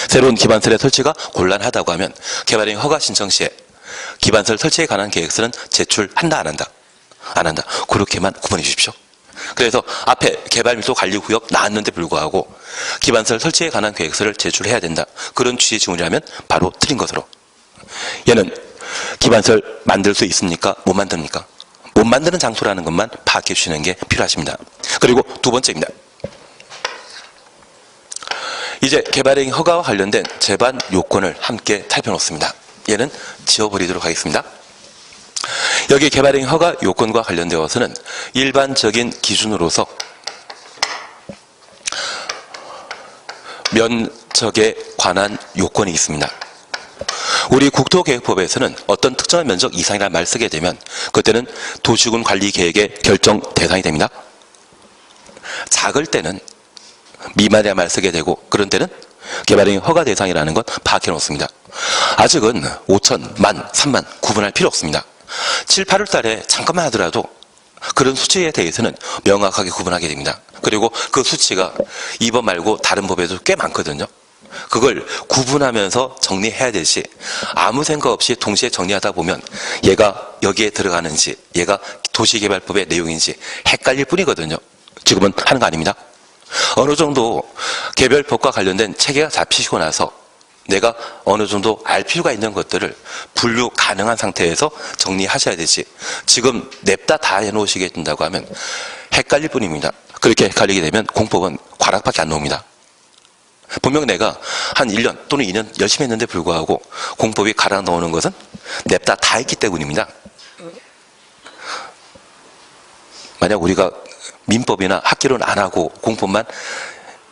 새로운 기반설의 설치가 곤란하다고 하면 개발행위 허가 신청 시에 기반설 설치에 관한 계획서는 제출한다, 안 한다? 안 한다. 그렇게만 구분해 주십시오. 그래서 앞에 개발밀도 관리구역 나왔는데 불구하고 기반설 설치에 관한 계획서를 제출해야 된다. 그런 취지의 질문이라면 바로 틀린 것으로. 얘는 기반설 만들 수 있습니까? 못 만듭니까? 못 만드는 장소라는 것만 파악해 주시는 게 필요하십니다. 그리고 두 번째입니다. 이제 개발행위 허가와 관련된 제반 요건을 함께 살펴놓습니다. 얘는 지워버리도록 하겠습니다. 여기 개발행위 허가 요건과 관련되어서는 일반적인 기준으로서 면적에 관한 요건이 있습니다. 우리 국토계획법에서는 어떤 특정한 면적 이상이라는 말 쓰게 되면 그때는 도시군 관리계획의 결정 대상이 됩니다. 작을 때는 미만이라 말 쓰게 되고 그런 때는 개발행위 허가 대상이라는 건 파악해 놓습니다. 아직은 5천, 만, 3만 구분할 필요 없습니다. 7, 8월 달에 잠깐만 하더라도 그런 수치에 대해서는 명확하게 구분하게 됩니다. 그리고 그 수치가 이번 말고 다른 법에도 꽤 많거든요. 그걸 구분하면서 정리해야 되지, 아무 생각 없이 동시에 정리하다 보면 얘가 여기에 들어가는지 얘가 도시개발법의 내용인지 헷갈릴 뿐이거든요. 지금은 하는 거 아닙니다. 어느 정도 개별법과 관련된 체계가 잡히시고 나서 내가 어느 정도 알 필요가 있는 것들을 분류 가능한 상태에서 정리하셔야 되지, 지금 냅다 다 해놓으시게 된다고 하면 헷갈릴 뿐입니다. 그렇게 헷갈리게 되면 공법은 과락밖에 안 나옵니다. 분명 내가 한 1년 또는 2년 열심히 했는데 불구하고 공법이 가락 나오는 것은 냅다 다 했기 때문입니다. 만약 우리가 민법이나 학기론 안 하고 공법만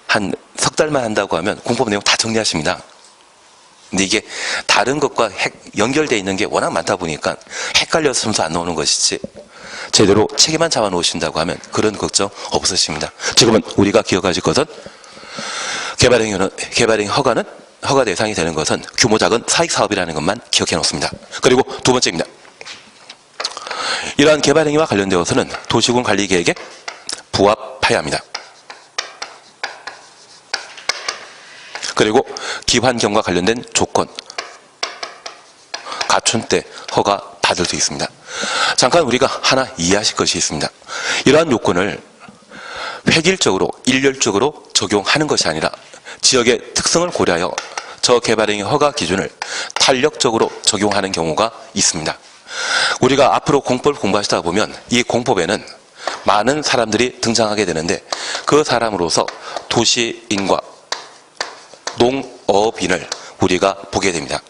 한 석 달만 한다고 하면 공법 내용 다 정리하십니다. 근데 이게 다른 것과 연결되어 있는 게 워낙 많다 보니까 헷갈려서 안 나오는 것이지, 제대로 체계만 잡아 놓으신다고 하면 그런 걱정 없으십니다. 지금은 우리가 기억하실 것은 개발행위 허가는 허가 대상이 되는 것은 규모 작은 사익사업이라는 것만 기억해 놓습니다. 그리고 두 번째입니다. 이러한 개발행위와 관련되어서는 도시군 관리계획에 부합해야 합니다. 그리고 기환경과 관련된 조건 갖춘 때 허가 받을 수 있습니다. 잠깐 우리가 하나 이해하실 것이 있습니다. 이러한 요건을 획일적으로 일렬적으로 적용하는 것이 아니라 지역의 특성을 고려하여 저개발행위 허가 기준을 탄력적으로 적용하는 경우가 있습니다. 우리가 앞으로 공법을 공부하시다 보면 이 공법에는 많은 사람들이 등장하게 되는데, 그 사람으로서 도시인과 농업인을 우리가 보게 됩니다.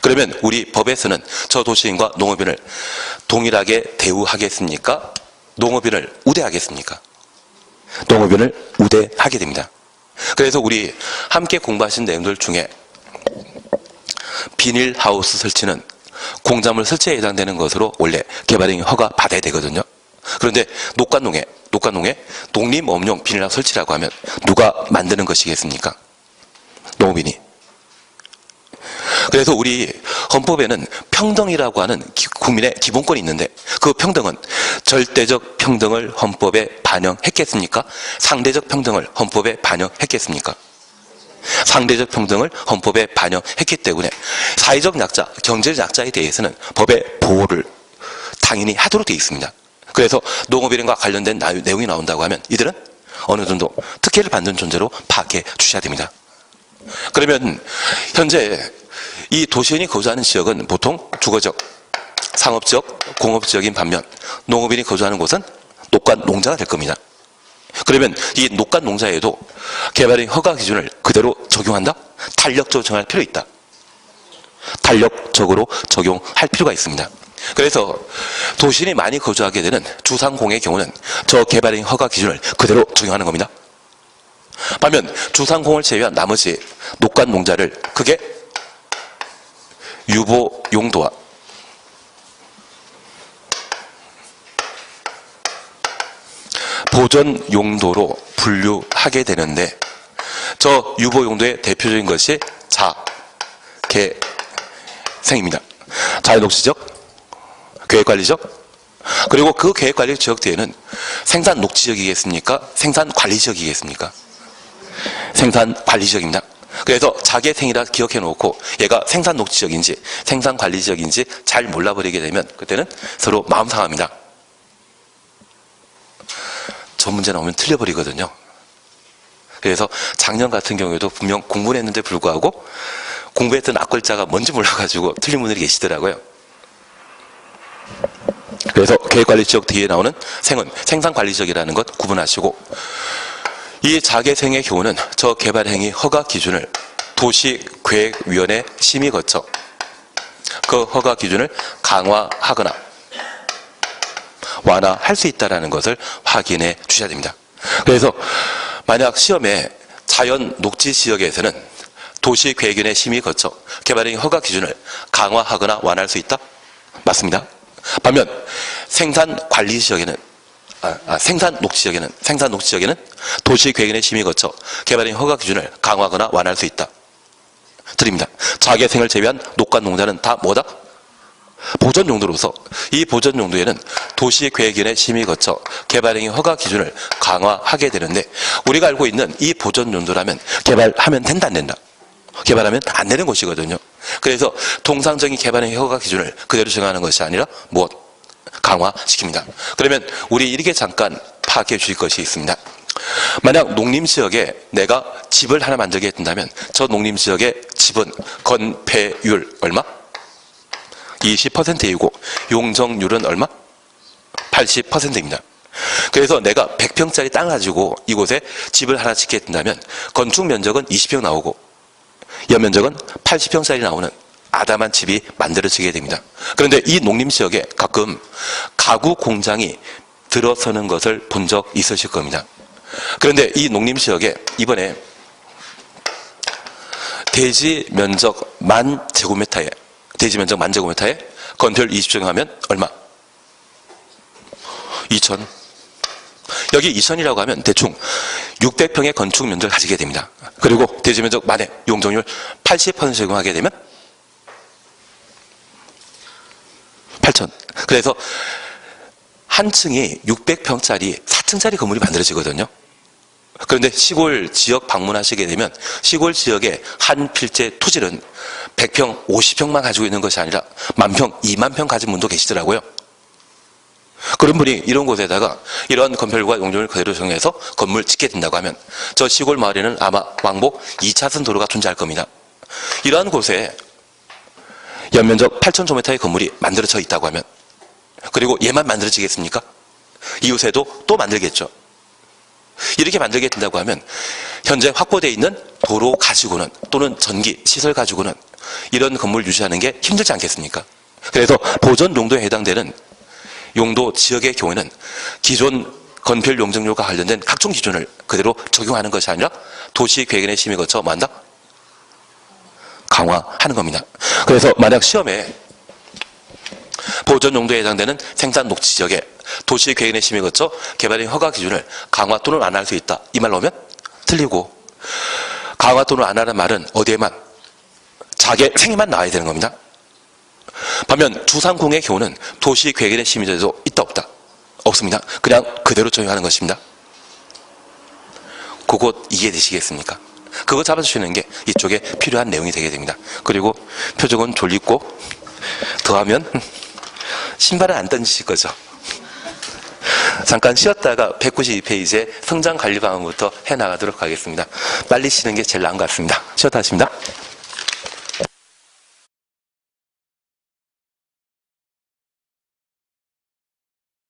그러면 우리 법에서는 저 도시인과 농업인을 동일하게 대우하겠습니까? 농업인을 우대하겠습니까? 농업인을 우대하게 됩니다. 그래서 우리 함께 공부하신 내용들 중에 비닐하우스 설치는 공작물 설치에 해당되는 것으로 원래 개발행위 허가 받아야 되거든요. 그런데 녹간농에 독립업용 비닐하우스 설치라고 하면 누가 만드는 것이겠습니까? 농업인이. 그래서 우리 헌법에는 평등이라고 하는 국민의 기본권이 있는데, 그 평등은 절대적 평등을 헌법에 반영했겠습니까? 상대적 평등을 헌법에 반영했겠습니까? 상대적 평등을 헌법에 반영했기 때문에 사회적 약자, 경제적 약자에 대해서는 법의 보호를 당연히 하도록 되어 있습니다. 그래서 농업인과 관련된 내용이 나온다고 하면 이들은 어느 정도 특혜를 받는 존재로 파악해 주셔야 됩니다. 그러면 현재 이 도시인이 거주하는 지역은 보통 주거적, 상업적, 공업지역인 반면 농업인이 거주하는 곳은 녹간 농자가 될 겁니다. 그러면 이 녹간 농자에도 개발행위 허가 기준을 그대로 적용한다? 탄력적으로 정할 필요 있다. 탄력적으로 적용할 필요가 있습니다. 그래서 도시인이 많이 거주하게 되는 주상공의 경우는 저 개발행위 허가 기준을 그대로 적용하는 겁니다. 반면 주상공을 제외한 나머지 녹간 농자를 그게 유보 용도와 보전 용도로 분류하게 되는데, 저 유보 용도의 대표적인 것이 자개생입니다. 자연녹지적, 계획관리적, 그리고 그 계획관리 지역 뒤에는 생산 녹지지역이겠습니까? 생산 관리지역이겠습니까? 생산 관리지역입니다. 그래서 자개생이라 기억해 놓고 얘가 생산 녹지지역인지 생산 관리지역인지 잘 몰라버리게 되면 그때는 서로 마음 상합니다. 저 문제 나오면 틀려버리거든요. 그래서 작년 같은 경우에도 분명 공부를 했는데 불구하고 공부했던 앞글자가 뭔지 몰라가지고 틀린 분들이 계시더라고요. 그래서 계획관리지역 뒤에 나오는 생은 생산관리지역이라는 것 구분하시고, 이 자개생의 경우는 저 개발행위 허가 기준을 도시계획위원회 심의 거쳐 그 허가 기준을 강화하거나 완화할 수 있다는 것을 확인해 주셔야 됩니다. 그래서 만약 시험에 자연 녹지 지역에서는 도시계획위원회 심의 거쳐 개발행위 허가 기준을 강화하거나 완화할 수 있다? 맞습니다. 반면 생산관리 지역에는 생산 녹지 지역에는 도시계획위원회 심의 거쳐 개발행위 허가 기준을 강화하거나 완화할 수 있다. 드립니다. 자개생을 제외한 녹간 농자는 다 뭐다? 보전 용도로서 이 보전 용도에는 도시계획위원회 심의 거쳐 개발행위 허가 기준을 강화하게 되는데 우리가 알고 있는 이 보전 용도라면 개발하면 된다 안 된다? 개발하면 안 되는 것이거든요. 그래서 통상적인 개발행위 허가 기준을 그대로 정하는 것이 아니라 무엇? 강화시킵니다. 그러면 우리 이렇게 잠깐 파악해 주실 것이 있습니다. 만약 농림지역에 내가 집을 하나 만들게 된다면 저 농림지역의 집은 건폐율 얼마? 20%이고 용적률은 얼마? 80%입니다. 그래서 내가 100평짜리 땅을 가지고 이곳에 집을 하나 짓게 된다면 건축 면적은 20평 나오고 연면적은 80평짜리 나오는 아담한 집이 만들어지게 됩니다. 그런데 이 농림지역에 가끔 가구 공장이 들어서는 것을 본 적 있으실 겁니다. 그런데 이 농림지역에 이번에 대지 면적 만 제곱미터에 건폐율 20% 하면 얼마? 2천. 여기 2천이라고 하면 대충 600평의 건축 면적을 가지게 됩니다. 그리고 대지 면적 만에 용적률 80% 제공하게 되면 8천. 그래서 한 층이 600평짜리 4층짜리 건물이 만들어지거든요. 그런데 시골 지역 방문하시게 되면 시골 지역의 한 필지 토지는 100평, 50평만 가지고 있는 것이 아니라 10,000평, 20,000평 가진 분도 계시더라고요. 그런 분이 이런 곳에다가 이런 건폐율과 용적률을 그대로 정해서 건물 짓게 된다고 하면 저 시골 마을에는 아마 왕복 2차선 도로가 존재할 겁니다. 이러한 곳에 연면적 8,000제곱미터의 건물이 만들어져 있다고 하면 그리고 얘만 만들어지겠습니까? 이웃에도 또 만들겠죠. 이렇게 만들게 된다고 하면 현재 확보되어 있는 도로 가지고는 또는 전기, 시설 가지고는 이런 건물 유지하는 게 힘들지 않겠습니까? 그래서 보전 용도에 해당되는 용도 지역의 경우에는 기존 건폐율 용적률과 관련된 각종 기준을 그대로 적용하는 것이 아니라 도시계획위원회 심의 거쳐 뭐한다? 강화하는 겁니다. 그래서 만약 시험에 보전 용도에 해당되는 생산 녹지 지역에 도시계획위원회 심의 거쳐 개발행 허가 기준을 강화 또는 완화할 수 있다. 이 말로 하면 틀리고 강화 또는 완화라는 말은 어디에만? 자계 생에만 나와야 되는 겁니다. 반면 주상공의 경우는 도시계획위원회 심의제도 있다 없다? 없습니다. 그냥 그대로 적용하는 것입니다. 그것 이해되시겠습니까? 그거 잡아주시는 게 이쪽에 필요한 내용이 되게 됩니다. 그리고 표적은 졸리고 더하면 신발은 안 던지실 거죠. 잠깐 쉬었다가 192페이지에 성장관리 방안부터 해나가도록 하겠습니다. 빨리 쉬는 게 제일 나은 것 같습니다. 쉬었다 하십니다.